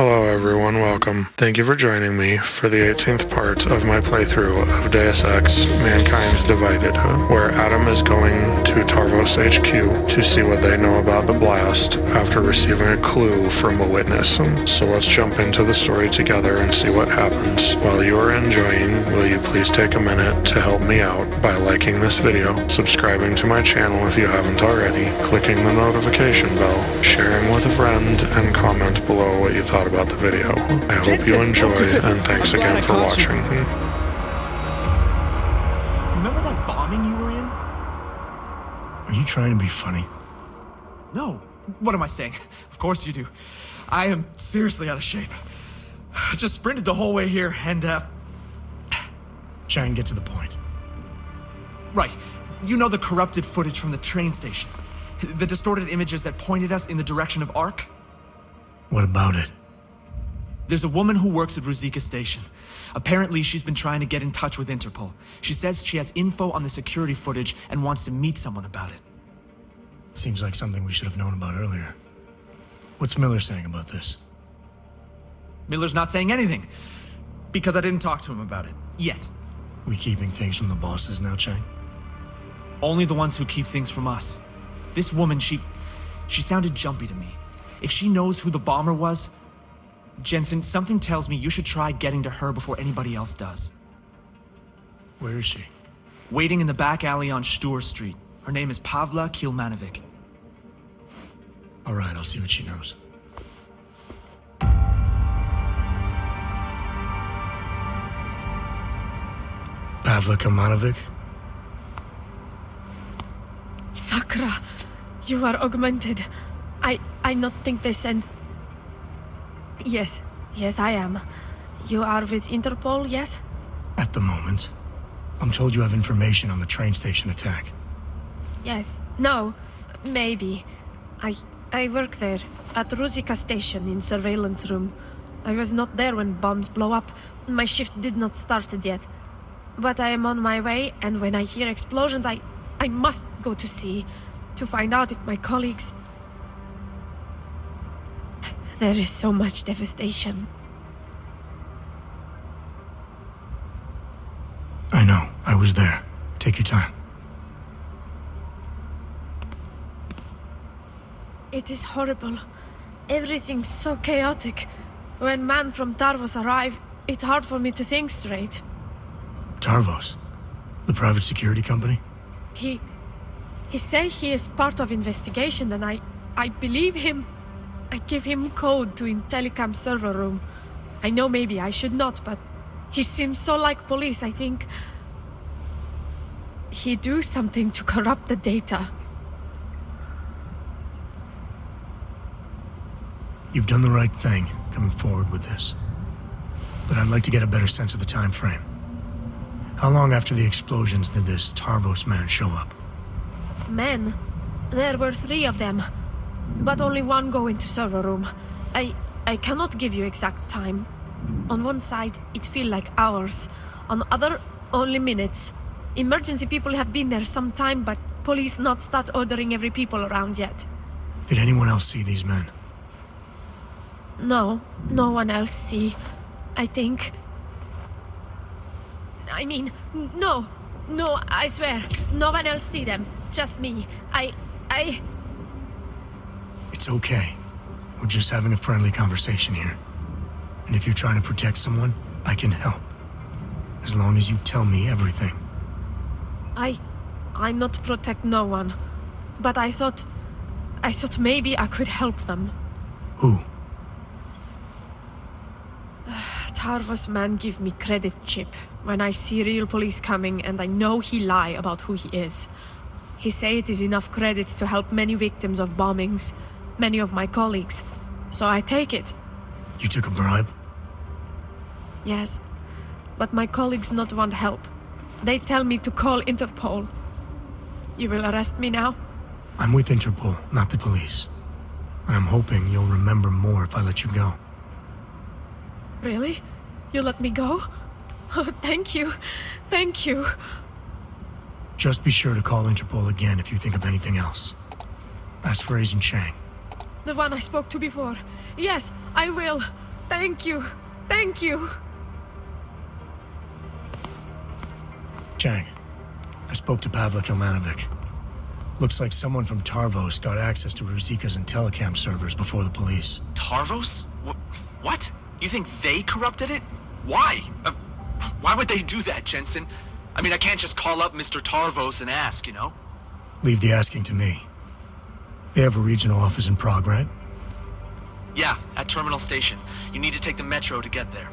Hello everyone, welcome. Thank you for joining me for the 18th part of my playthrough of Deus Ex, Mankind's Divided, where Adam is going to Tarvos HQ to see what they know about the blast after receiving a clue from a witness. So let's jump into the story together and see what happens. While you are enjoying, will you please take a minute to help me out by liking this video, subscribing to my channel if you haven't already, clicking the notification bell, sharing with a friend, and comment below what you thought about the video. I hope you enjoy, and thanks again for watching. Remember that bombing you were in? Are you trying to be funny? No. What am I saying? Of course you do. I am seriously out of shape. I just sprinted the whole way here and, Chang, get to the point. Right. You know the corrupted footage from the train station? The distorted images that pointed us in the direction of Ark? What about it? There's a woman who works at Ruzicka station. Apparently, she's been trying to get in touch with Interpol. She says she has info on the security footage and wants to meet someone about it. Seems like something we should have known about earlier. What's Miller saying about this? Miller's not saying anything, because I didn't talk to him about it, yet. We keeping things from the bosses now, Chang? Only the ones who keep things from us. This woman, she sounded jumpy to me. If she knows who the bomber was, Jensen, something tells me you should try getting to her before anybody else does. Where is she? Waiting in the back alley on Stur Street. Her name is Pavla Kilmanovic. All right, I'll see what she knows. Pavla Kilmanovic? Sakra, you are augmented. I not think they sent... Yes, I am. You are with Interpol, yes? At the moment. I'm told you have information on the train station attack. Yes, no, maybe. I work there, at Ruzicka station in surveillance room. I was not there when bombs blow up. My shift did not started yet. But I am on my way, and when I hear explosions, I must go to see, to find out if my colleagues... There is so much devastation. I know. I was there. Take your time. It is horrible. Everything's so chaotic. When men from Tarvos arrive, it's hard for me to think straight. Tarvos? The private security company? He say he is part of investigation, and I believe him. I give him code to in telecom server room. I know maybe I should not, but he seems so like police. I think he do something to corrupt the data. You've done the right thing, coming forward with this. But I'd like to get a better sense of the time frame. How long after the explosions did this Tarvos man show up? Men? There were 3 of them. But only one go into server room. I cannot give you exact time. On one side, it feel like hours. On other, only minutes. Emergency people have been there some time, but police not start ordering every people around yet. Did anyone else see these men? No, no one else see. I think... I mean, no, I swear. No one else see them. Just me. It's okay. We're just having a friendly conversation here. And if you're trying to protect someone, I can help. As long as you tell me everything. I not protect no one. But I thought maybe I could help them. Who? Tarvos man give me credit chip when I see real police coming, and I know he lie about who he is. He say it is enough credits to help many victims of bombings. Many of my colleagues. So I take it. You took a bribe? Yes. But my colleagues not want help. They tell me to call Interpol. You will arrest me now? I'm with Interpol, not the police. And I'm hoping you'll remember more if I let you go. Really? You let me go? Oh, thank you. Thank you. Just be sure to call Interpol again if you think of anything else. As for Agent Chang. The one I spoke to before. Yes, I will. Thank you. Thank you. Chang, I spoke to Pavlik Ilmanovic. Looks like someone from Tarvos got access to Ruzicka's and telecam servers before the police. Tarvos? What? You think they corrupted it? Why? Why would they do that, Jensen? I mean, I can't just call up Mr. Tarvos and ask, you know? Leave the asking to me. They have a regional office in Prague, right? Yeah, at Terminal Station. You need to take the metro to get there.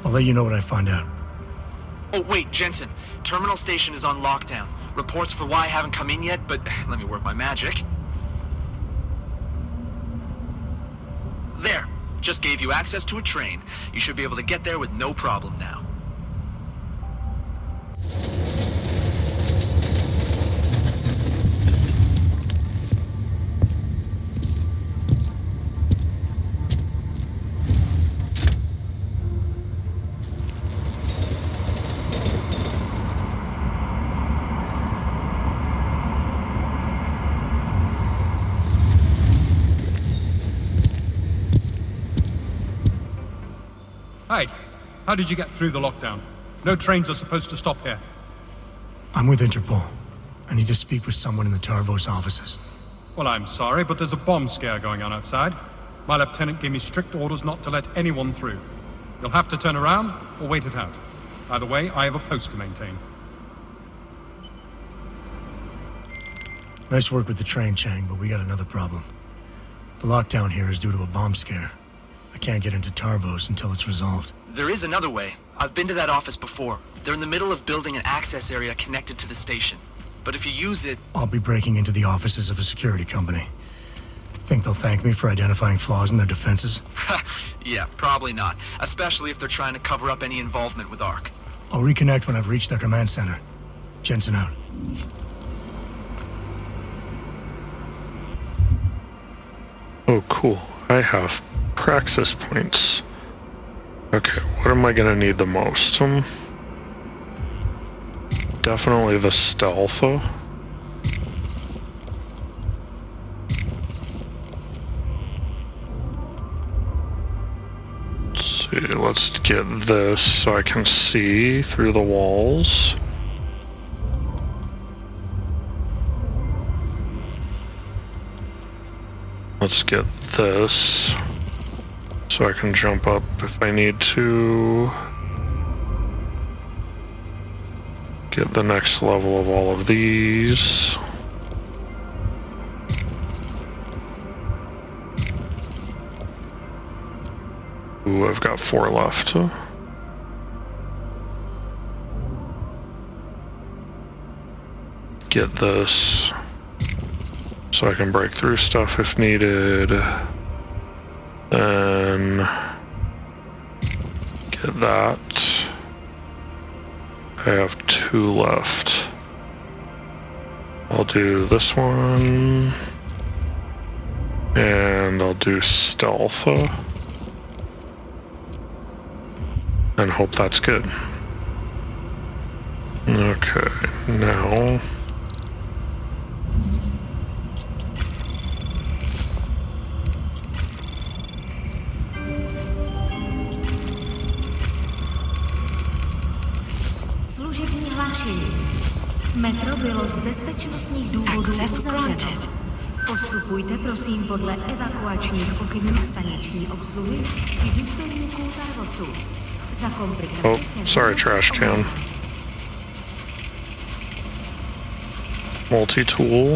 I'll let you know what I find out. Oh, wait, Jensen. Terminal Station is on lockdown. Reports for why haven't come in yet, but let me work my magic. There. Just gave you access to a train. You should be able to get there with no problem now. Hey, how did you get through the lockdown? No trains are supposed to stop here. I'm with Interpol. I need to speak with someone in the Tarvos offices. Well, I'm sorry, but there's a bomb scare going on outside. My lieutenant gave me strict orders not to let anyone through. You'll have to turn around or wait it out. Either way, I have a post to maintain. Nice work with the train, Chang, but we got another problem. The lockdown here is due to a bomb scare. I can't get into Tarvos until it's resolved. There is another way. I've been to that office before. They're in the middle of building an access area connected to the station. But if you use it... I'll be breaking into the offices of a security company. Think they'll thank me for identifying flaws in their defenses? Yeah, probably not. Especially if they're trying to cover up any involvement with ARC. I'll reconnect when I've reached their command center. Jensen out. Oh, cool. I have praxis points. Okay, what am I gonna need the most? Definitely the stealth. Let's see, let's get this so I can see through the walls. Let's get this so I can jump up if I need to. Get the next level of all of these. Ooh, I've got 4 left. Get this so I can break through stuff if needed. Then get that. I have 2 left. I'll do this one. And I'll do stealth. And hope that's good. Okay, now... Služební hlášení. Metro bylo z bezpečnostních důvodů uzavřeno. Postupujte prosím podle evakuačních pokynů staniční obsluhy či důstojníků Tarvosu. Za komplikace Oh, sorry, trash can. Multi-tool.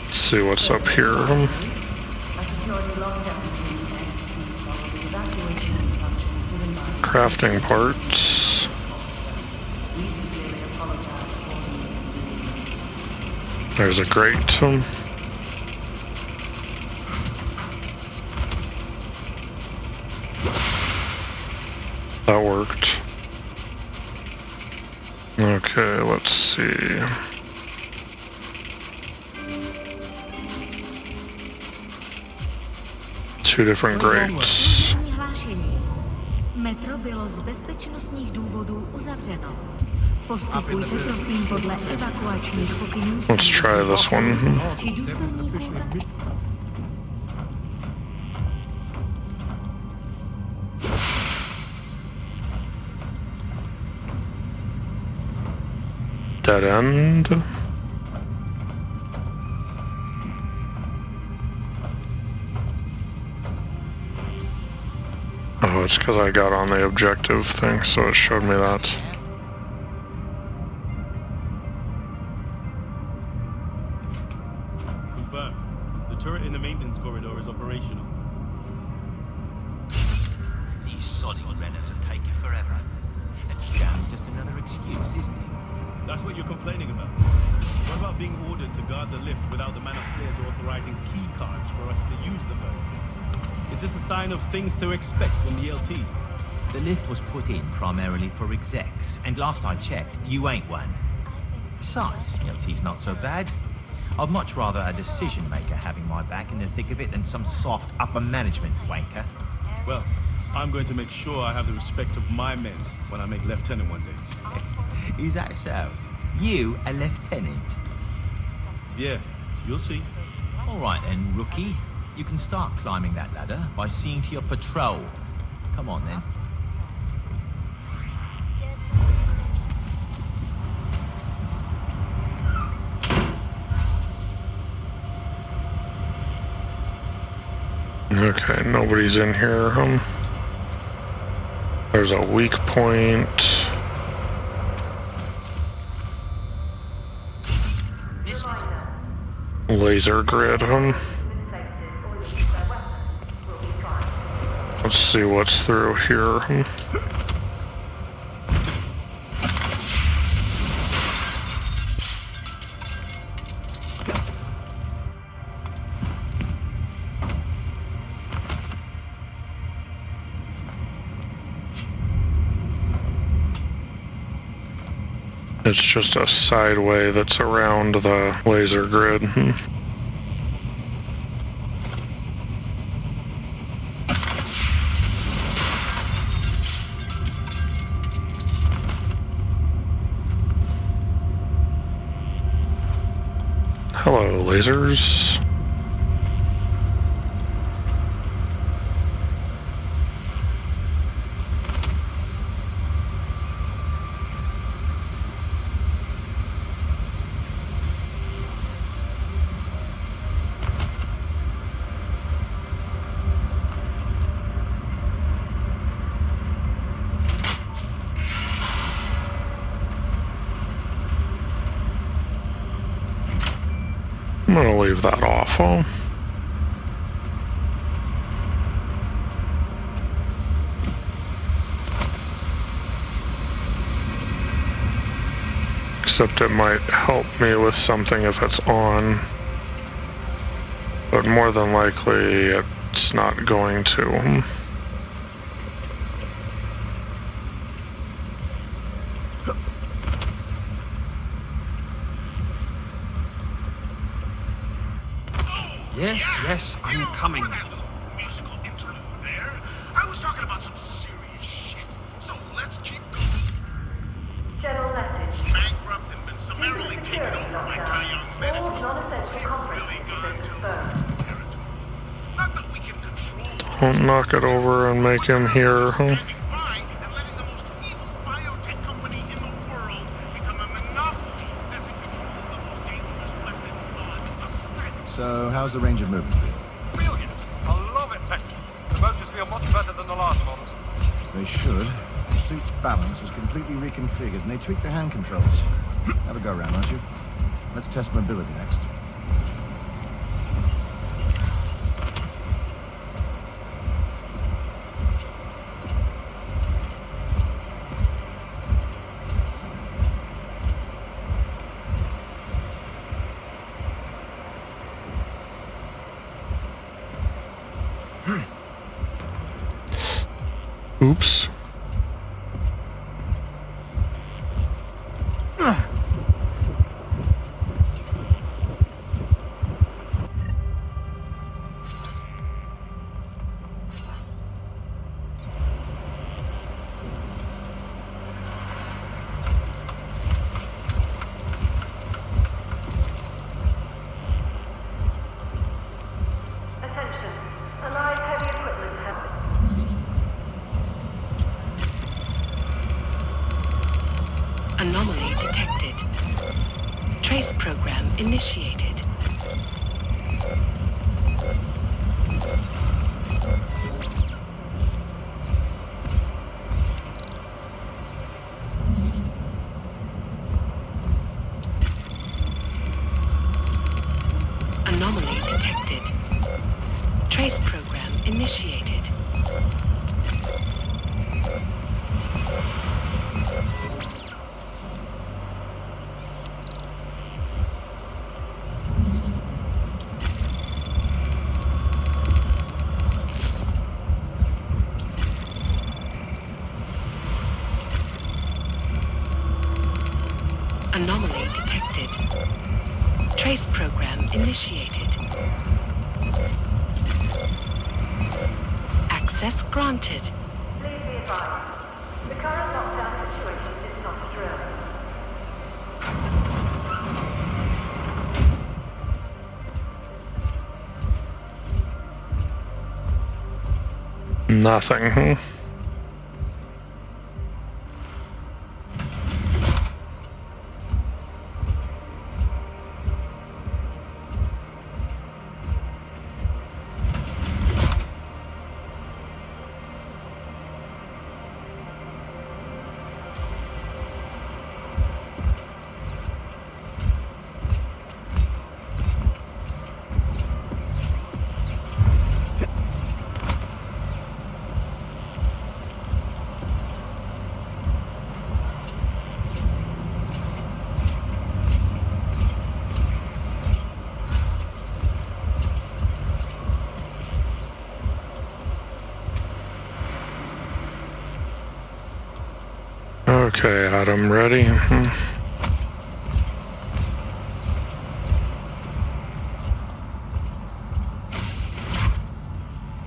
Let's see what's up here. Crafting parts. There's a grate. That worked. Okay, let's see. Two different grates. Metro bylo z bezpečnostních důvodů uzavřeno. Postupujte prosím podle evakuačních pokynů. Let's try this one. Dead end. Oh, it's because I got on the objective thing, so it showed me that. Confirmed. The turret in the maintenance corridor is operational. These sodding Renners are taking forever. And Chang's just another excuse, isn't he? That's what you're complaining about. What about being ordered to guard the lift without the man upstairs authorizing key cards for us to use the boat? Is this a sign of things to expect from the LT? The lift was put in primarily for execs, and last I checked, you ain't one. Besides, LT's not so bad. I'd much rather a decision maker having my back in the thick of it than some soft upper management wanker. Well, I'm going to make sure I have the respect of my men when I make lieutenant one day. Is that so? You a lieutenant? Yeah, you'll see. All right then, rookie. You can start climbing that ladder by seeing to your patrol. Come on then. Okay, nobody's in here. There's a weak point. This is Laser grid. Let's see what's through here. It's just a sideway that's around the laser grid. Hello, lasers. I'm gonna leave that off. Except it might help me with something if it's on. But more than likely, it's not going to. Yes, I'm coming. Musical interlude there. I was talking about some serious shit. So let's keep General message. bankrupt and been summarily taken over by Taeyong Medical. All non-essential Really conferences gone to dispersed. territory. Not that we can control the Don't knock it over and make him hear. standing by and letting the most evil biotech company in the world become a monopoly that's in control of the most dangerous weapons on the planet. So, how's the range of movement? Brilliant. I love it, Becky. The motors feel much better than the last ones. They should. The suit's balance was completely reconfigured, and they tweaked the hand controls. Have a go round, aren't you? Let's test mobility next. Oops. Attention. Allied heavy equipment have Anomaly detected. Trace program initiated. Anomaly detected. Trace program initiated. Anomaly detected. Trace program initiated. Access granted. Please be advised. The current lockdown situation is not a drill. Nothing, huh? Okay, Adam, ready?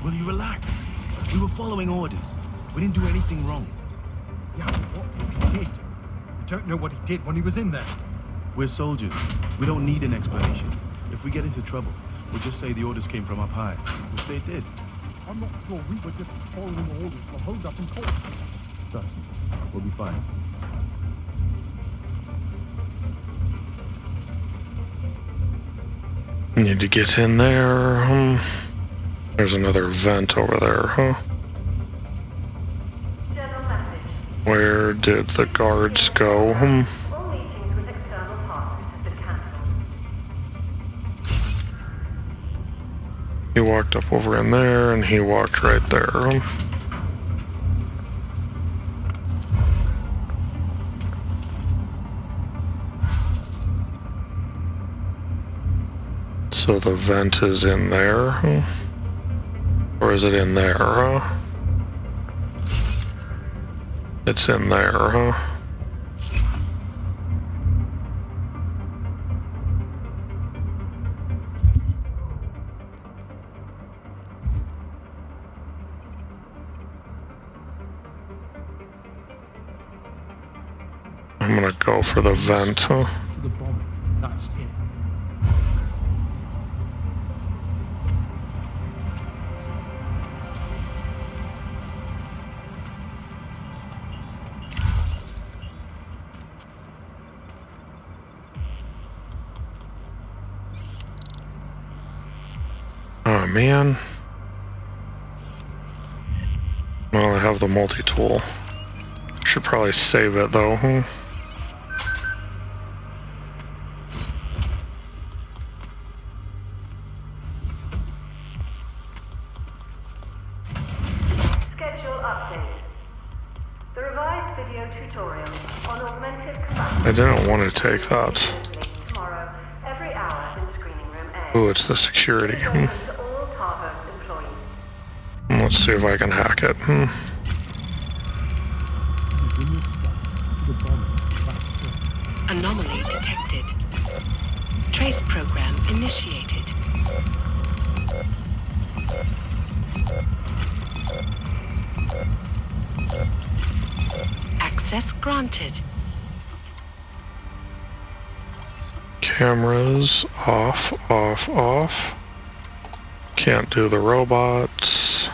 Will you relax? We were following orders. We didn't do anything wrong. Yeah, but what if he did? We don't know what he did when he was in there. We're soldiers. We don't need an explanation. If we get into trouble, we'll just say the orders came from up high, which they did. I'm not sure we were just following orders for hold up in court. Trust me, we'll be fine. Need to get in there. There's another vent over there, huh? General message. Where did the guards go? All meetings with external partners have been cancelled. He walked up over in there, and he walked right there. So the vent is in there, or is it in there, huh? It's in there, huh? I'm gonna go for the vent, huh? To the bombing. That's it. Oh man. Well, I have the multi-tool. Should probably save it though, huh? Schedule update. The revised video tutorial on augmented combat. I didn't want to take that. Tomorrow, every hour in screening room A. Ooh, it's the security. Open to all Tarvos employees. Let's see if I can hack it. Anomaly detected. Trace program initiated. Access granted. Cameras off, off, off. Can't do the robots.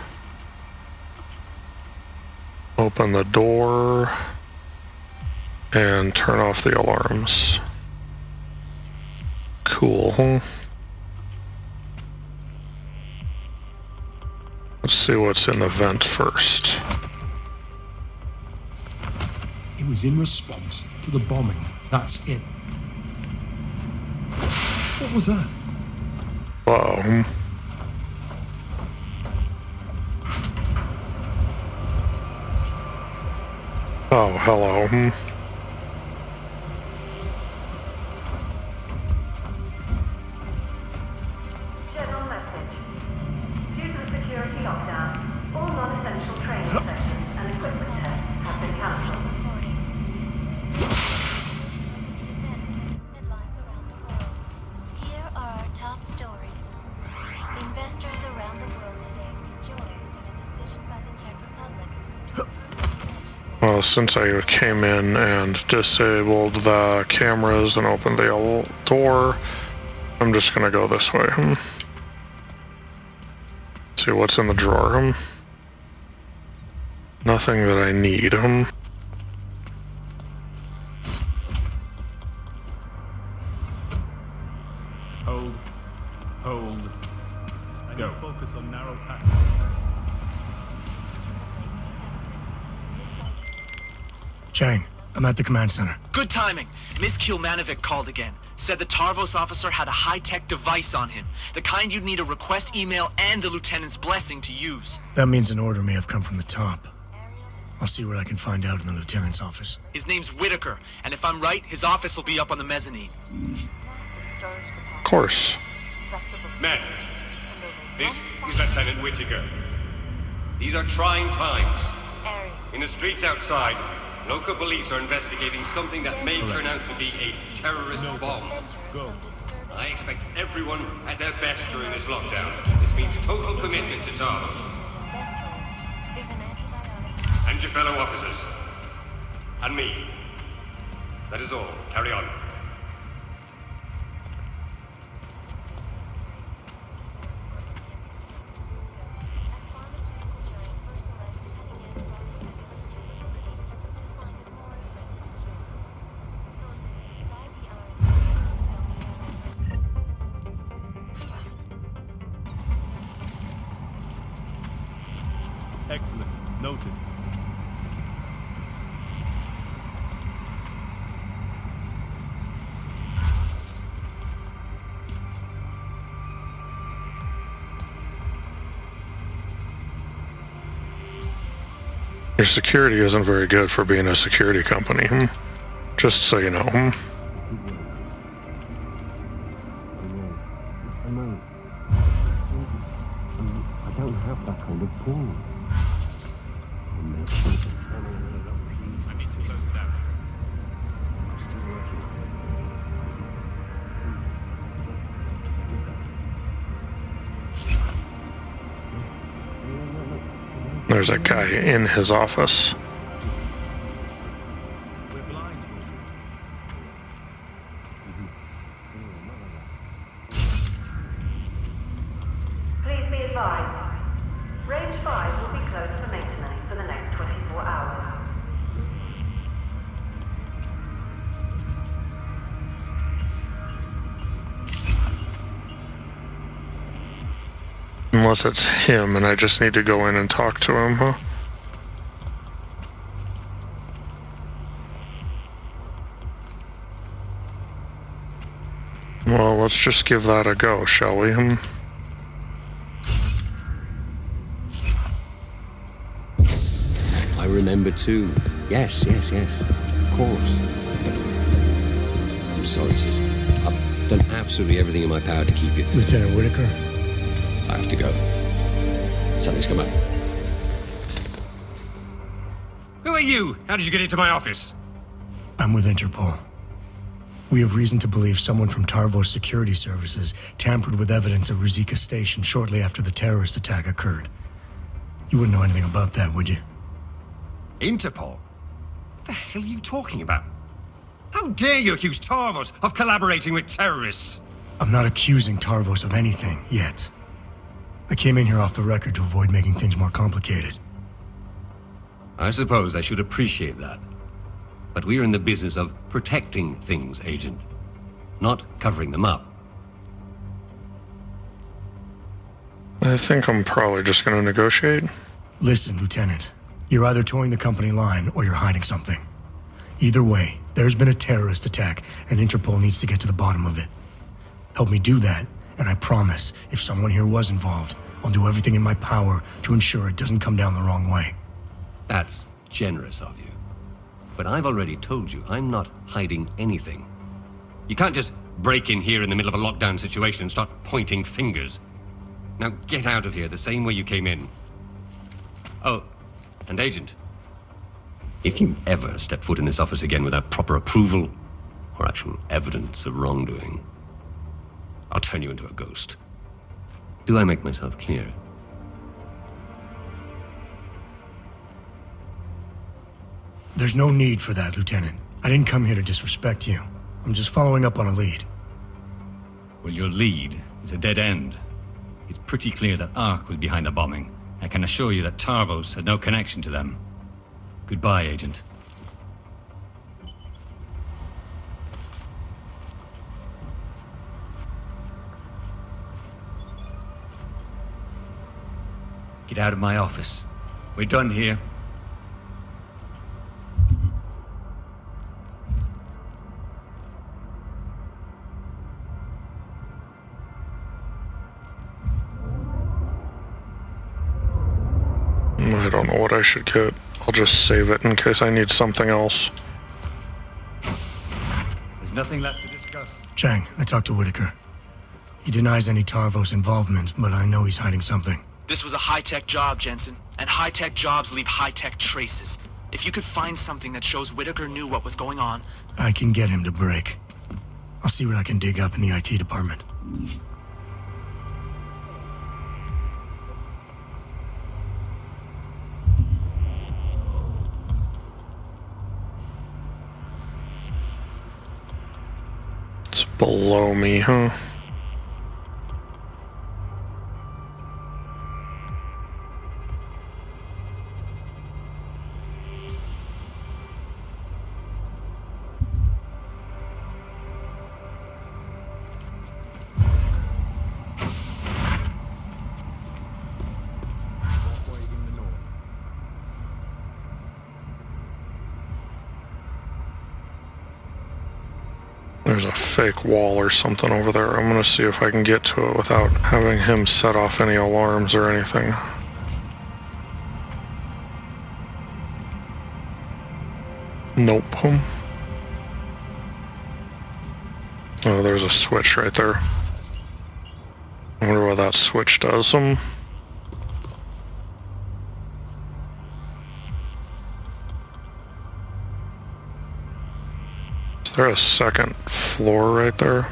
Open the door and turn off the alarms. Cool. Let's see what's in the vent first. It was in response to the bombing. That's it. What was that? Whoa. Oh, hello. General message. Due to the security lockdown, all non-essential training sessions and equipment tests have been cancelled. Headlines around the world. Here are our top stories. Investors around the world today rejoiced at a decision by the Czech Republic. Well, since I came in and disabled the cameras and opened the door, I'm just gonna go this way. See what's in the drawer. Nothing that I need. Hold. Go. Focus on narrow path. Chang, I'm at the command center. Good timing. Miss Kilmanovic called again. Said the Tarvos officer had a high-tech device on him. The kind you'd need a request email and the lieutenant's blessing to use. That means an order may have come from the top. I'll see what I can find out in the lieutenant's office. His name's Whitaker, and if I'm right, his office will be up on the mezzanine. Of course. Men, this is Lieutenant Whitaker. These are trying times. In the streets outside, local police are investigating something that may turn out to be a terrorist bomb. I expect everyone at their best during this lockdown. This means total commitment to Tarvos. And your fellow officers. And me. That is all. Carry on. Excellent. Noted. Your security isn't very good for being a security company. Just so you know. I don't have that kind of pull. I need to close it out. I'm still working. There's a guy in his office. We're blind. Please be advised. Range 5 will be closed for maintenance for the next 24 hours. Unless it's him and I just need to go in and talk to him, huh? Well, let's just give that a go, shall we? I remember too. Yes. Of course. I'm sorry, sis. I've done absolutely everything in my power to keep you. Lieutenant Whitaker? I have to go. Something's come up. Who are you? How did you get into my office? I'm with Interpol. We have reason to believe someone from Tarvos Security Services tampered with evidence at Ruzicka Station shortly after the terrorist attack occurred. You wouldn't know anything about that, would you? Interpol? What the hell are you talking about? How dare you accuse Tarvos of collaborating with terrorists? I'm not accusing Tarvos of anything, yet. I came in here off the record to avoid making things more complicated. I suppose I should appreciate that. But we're in the business of protecting things, Agent. Not covering them up. I think I'm probably just going to negotiate. Listen, Lieutenant. You're either towing the company line or you're hiding something. Either way, there's been a terrorist attack, and Interpol needs to get to the bottom of it. Help me do that, and I promise, if someone here was involved, I'll do everything in my power to ensure it doesn't come down the wrong way. That's generous of you. But I've already told you, I'm not hiding anything. You can't just break in here in the middle of a lockdown situation and start pointing fingers. Now get out of here the same way you came in. Oh, and Agent, if you ever step foot in this office again without proper approval or actual evidence of wrongdoing, I'll turn you into a ghost. Do I make myself clear? There's no need for that, Lieutenant. I didn't come here to disrespect you. I'm just following up on a lead. Well, your lead is a dead end. It's pretty clear that Ark was behind the bombing. I can assure you that Tarvos had no connection to them. Goodbye, Agent. Get out of my office. We're done here. I don't know what I should get. I'll just save it in case I need something else. There's nothing left to discuss. Chang, I talked to Whitaker. He denies any Tarvos involvement, but I know he's hiding something. This was a high-tech job, Jensen, and high-tech jobs leave high-tech traces. If you could find something that shows Whitaker knew what was going on... I can get him to break. I'll see what I can dig up in the IT department. It's below me, huh? There's a fake wall or something over there. I'm gonna see if I can get to it without having him set off any alarms or anything. Nope. Oh, there's a switch right there. I wonder what that switch does. Is there a second floor right there?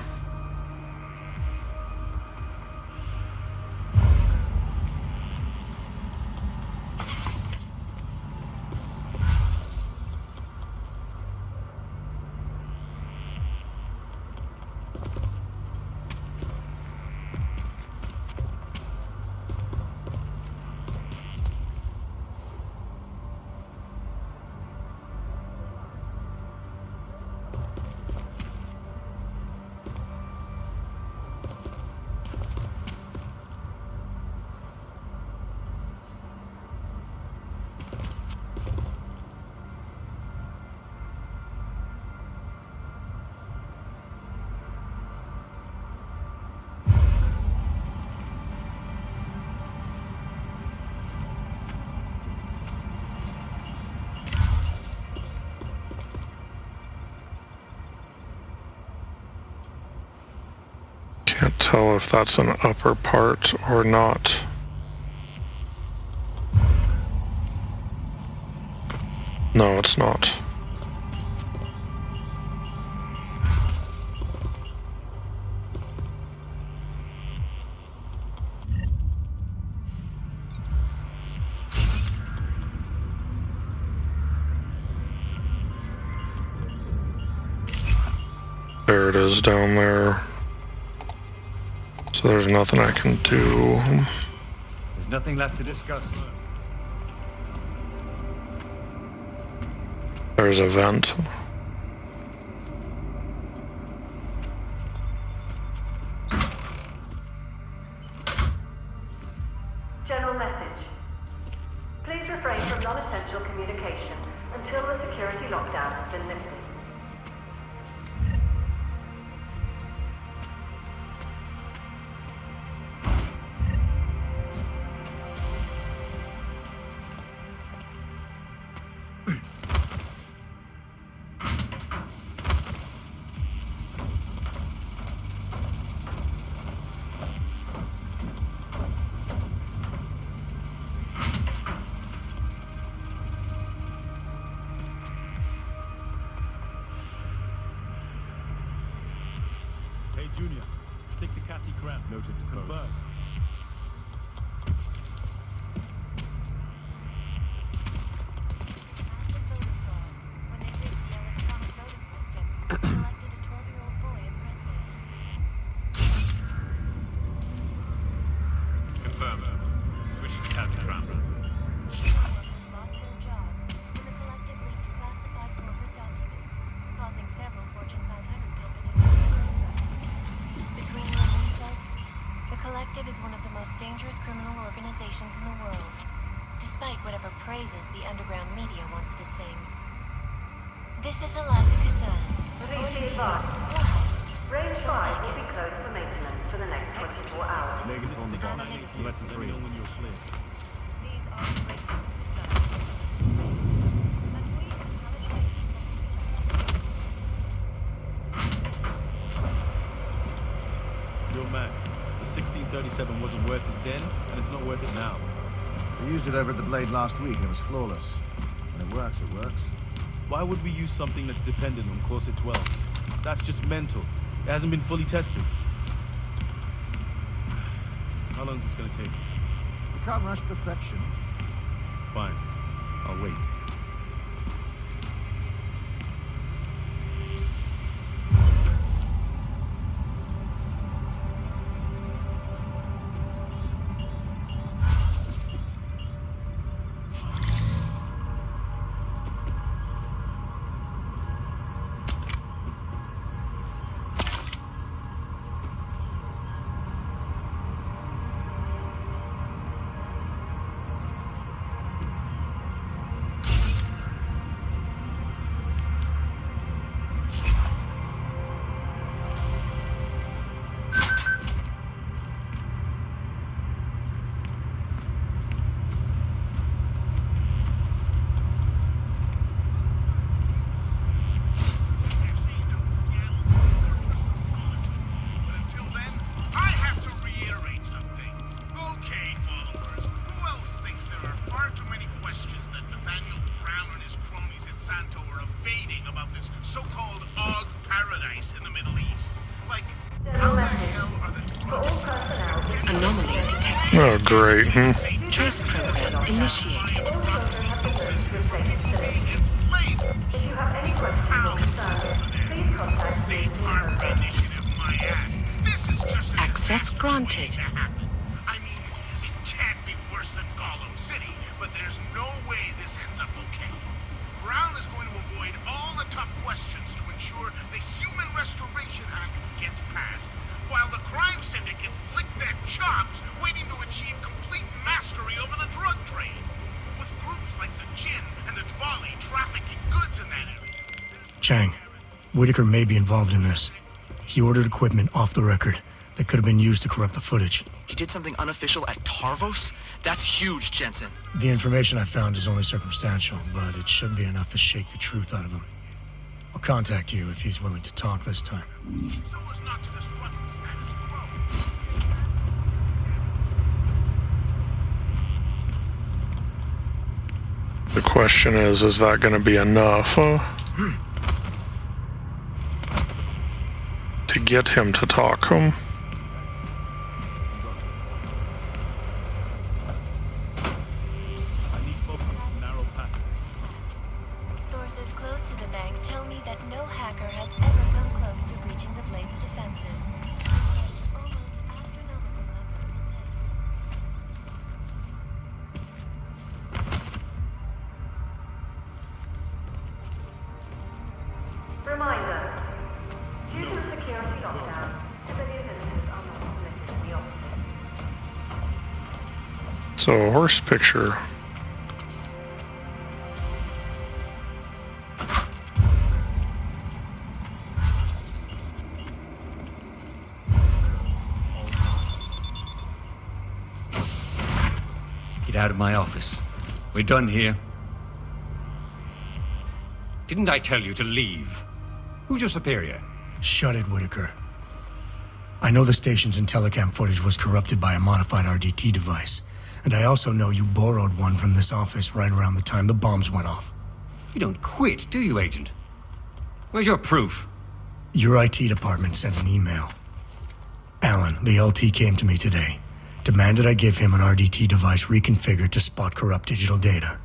Can't tell if that's an upper part or not. No, it's not. There it is down there. So there's nothing I can do. There's nothing left to discuss. There's a vent. Hey, Junior. Stick to Cassie Cram. Noted to confirm. Confirm. Switch to Captain Cram. Causing several Fortune 500 companies to between you and me, folks, the Collective is one of the most dangerous criminal organizations in the world, despite whatever praises the underground media wants to sing. This is Eliza Kassan. Please be advised. Range 5 will be closed for maintenance for the next 24 hours. Negative on the bomb. Less than 3. Let me know when you're clear. These are the places to decide. Yo, man. The 1637 wasn't worth it then, and it's not worth it now. We used it over at the Blade last week, and it was flawless. When it works, it works. Why would we use something that's dependent on Corset 12? That's just mental. It hasn't been fully tested. How long is this gonna take? We can't rush perfection. Fine. I'll wait. Anomaly detected. Oh, great. Trace program initiated. If you have any questions or concerns, please contact me. Access granted. I mean, it can't be worse than Gollum City, but there's no way this ends up okay. Brown is going to avoid all the tough questions to ensure the Human Restoration Act gets passed, while the crime syndicates lick their chops waiting to achieve complete mastery over the drug trade. With groups like the Jinn and the Dvali trafficking goods in that area. Chang, Whitaker may be involved in this. He ordered equipment off the record that could have been used to corrupt the footage. He did something unofficial at Tarvos? That's huge, Jensen. The information I found is only circumstantial, but it should be enough to shake the truth out of him. I'll contact you if he's willing to talk this time. So as not to disrupt the status quo. The question is that going to be enough to get him to talk? Sources close to the bank tell me that no hacker has ever come close to breaching the Blade's defenses. Almost astronomical numbers to take. Reminder. Due to the security lockdown, civilian visitors are not permitted in the office. So, horse picture. Get out of my office. We're done here. Didn't I tell you to leave? Who's your superior? Shut it, Whitaker. I know the station's IntelliCam footage was corrupted by a modified RDT device, and I also know you borrowed one from this office right around the time the bombs went off. You don't quit, do you, Agent? Where's your proof? Your IT department sent an email. Alan, the LT came to me today. Demanded I give him an RDT device reconfigured to spot corrupt digital data.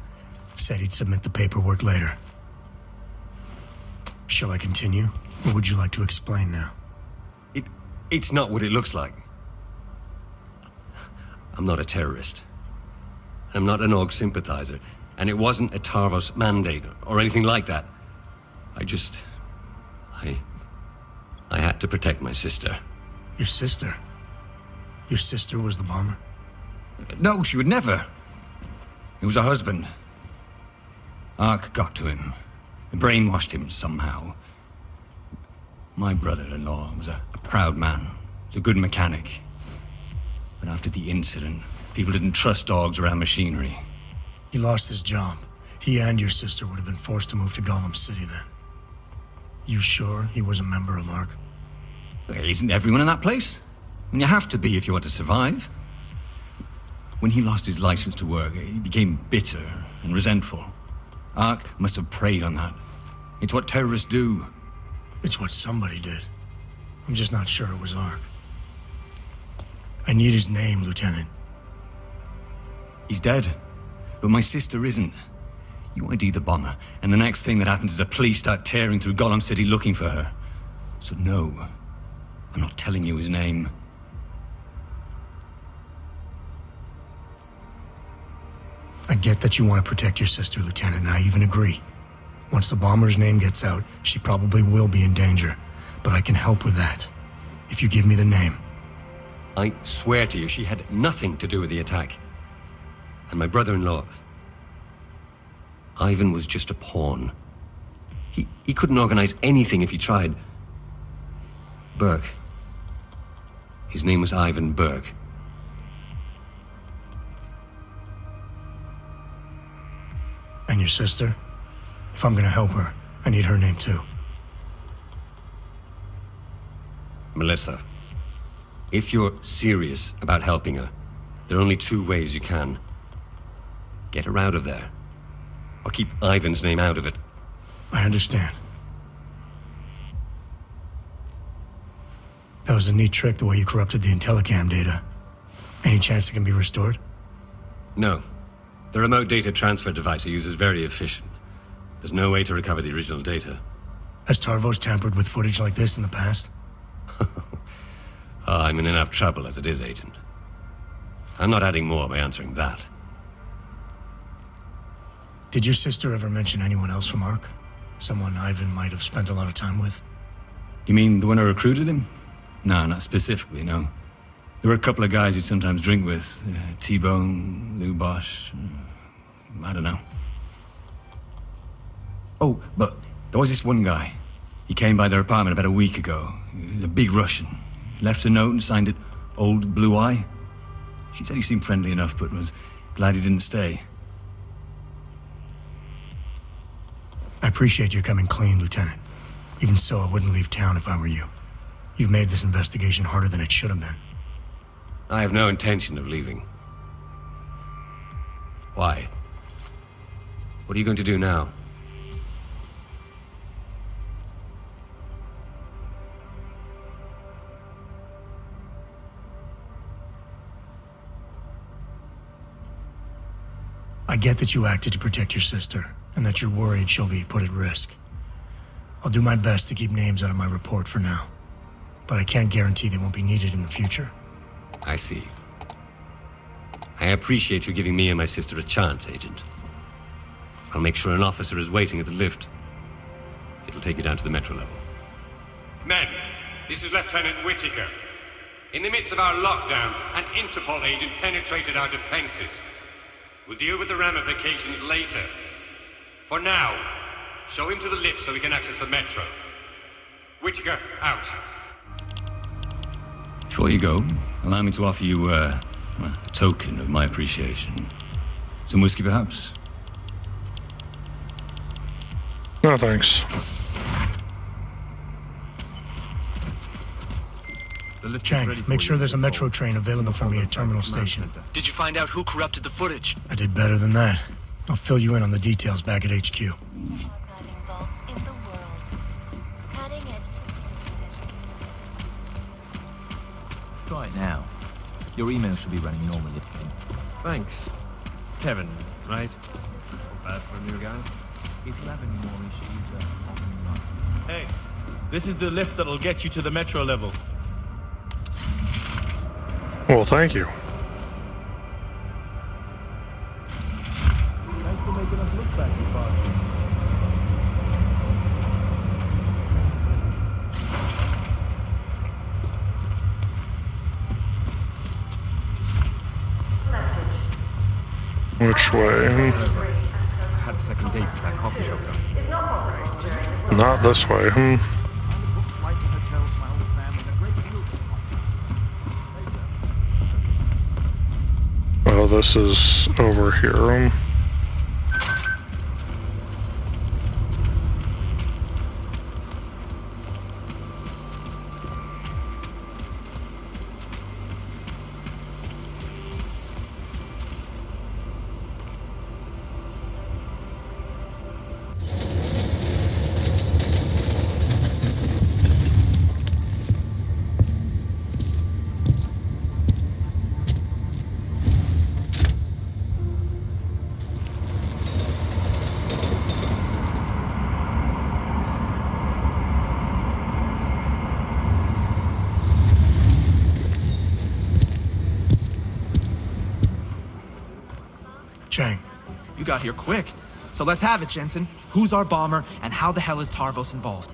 Said he'd submit the paperwork later. Shall I continue, or would you like to explain now? It's not what it looks like. I'm not a terrorist. I'm not an AUG sympathizer. And it wasn't a Tarvos mandate or anything like that. I had to protect my sister. Your sister? Your sister was the bomber? No, she would never. It was her husband. Ark got to him. Brainwashed him somehow. My brother-in-law was a proud man. He was a good mechanic. But after the incident, people didn't trust dogs around machinery. He lost his job. He and your sister would have been forced to move to Gollum City then. You sure he was a member of ARC? Isn't everyone in that place? I mean, you have to be if you want to survive. When he lost his license to work, he became bitter and resentful. ARC must have preyed on that. It's what terrorists do. It's what somebody did. I'm just not sure it was ARC. I need his name, Lieutenant. He's dead. But my sister isn't. You ID the bomber, and the next thing that happens is the police start tearing through Gollum City looking for her. So no, I'm not telling you his name. I get that you want to protect your sister, Lieutenant, and I even agree. Once the bomber's name gets out, she probably will be in danger. But I can help with that, if you give me the name. I swear to you, she had nothing to do with the attack. And my brother-in-law, Ivan, was just a pawn. He couldn't organize anything if he tried. Burke. His name was Ivan Burke. And your sister? If I'm gonna help her, I need her name too. Melissa. If you're serious about helping her, there are only two ways you can. Get her out of there. Or keep Ivan's name out of it. I understand. That was a neat trick, the way you corrupted the Intellicam data. Any chance it can be restored? No. The remote data transfer device I use is very efficient. There's no way to recover the original data. Has Tarvos tampered with footage like this in the past? I'm in enough trouble as it is, Agent. I'm not adding more by answering that. Did your sister ever mention anyone else from ARC? Someone Ivan might have spent a lot of time with? You mean the one who recruited him? No, not specifically, no. There were a couple of guys he'd sometimes drink with. T-Bone, Lou Bosch, I don't know. Oh, but there was this one guy. He came by their apartment about a week ago. He was a big Russian. Left a note and signed it Old Blue Eye. She said he seemed friendly enough, but was glad he didn't stay. I appreciate your coming clean, Lieutenant. Even so, I wouldn't leave town if I were you. You've made this investigation harder than it should have been. I have no intention of leaving. Why? What are you going to do now? I get that you acted to protect your sister, and that you're worried she'll be put at risk. I'll do my best to keep names out of my report for now, but I can't guarantee they won't be needed in the future. I see. I appreciate you giving me and my sister a chance, Agent. I'll make sure an officer is waiting at the lift. It'll take you down to the metro level. Men, this is Lieutenant Whittaker. In the midst of our lockdown, an Interpol agent penetrated our defenses. We'll deal with the ramifications later. For now, show him to the lift so we can access the metro. Whittaker, out. Before you go, allow me to offer you a token of my appreciation. Some whiskey, perhaps? No, thanks. Chang, make sure there's a metro train available for me at Terminal Station. Did you find out who corrupted the footage? I did better than that. I'll fill you in on the details back at HQ. Try it now. Your email should be running normally. Thanks. Kevin, right? Not bad for a new guy. If you have any more issues, I'll bring them up. Hey, this is the lift that'll get you to the metro level. Well, thank you. Thanks for making us look back as far. Which way? I had a second date with that coffee shop guy. Not this way. Oh, this is over here. Chang. You got here quick. So let's have it, Jensen. Who's our bomber, and how the hell is Tarvos involved?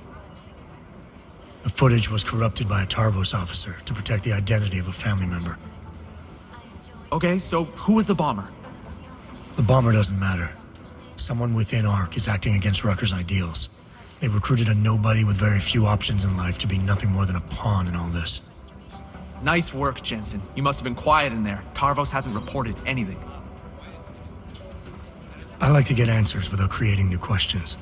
The footage was corrupted by a Tarvos officer to protect the identity of a family member. Okay, so who was the bomber? The bomber doesn't matter. Someone within ARC is acting against Rucker's ideals. They recruited a nobody with very few options in life to be nothing more than a pawn in all this. Nice work, Jensen. You must have been quiet in there. Tarvos hasn't reported anything. I like to get answers without creating new questions.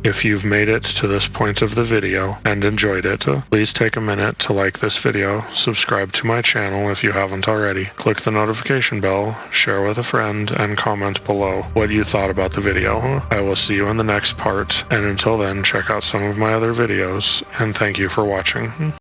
If you've made it to this point of the video and enjoyed it, please take a minute to like this video, subscribe to my channel if you haven't already, click the notification bell, share with a friend, and comment below what you thought about the video. I will see you in the next part, and until then, check out some of my other videos, and thank you for watching.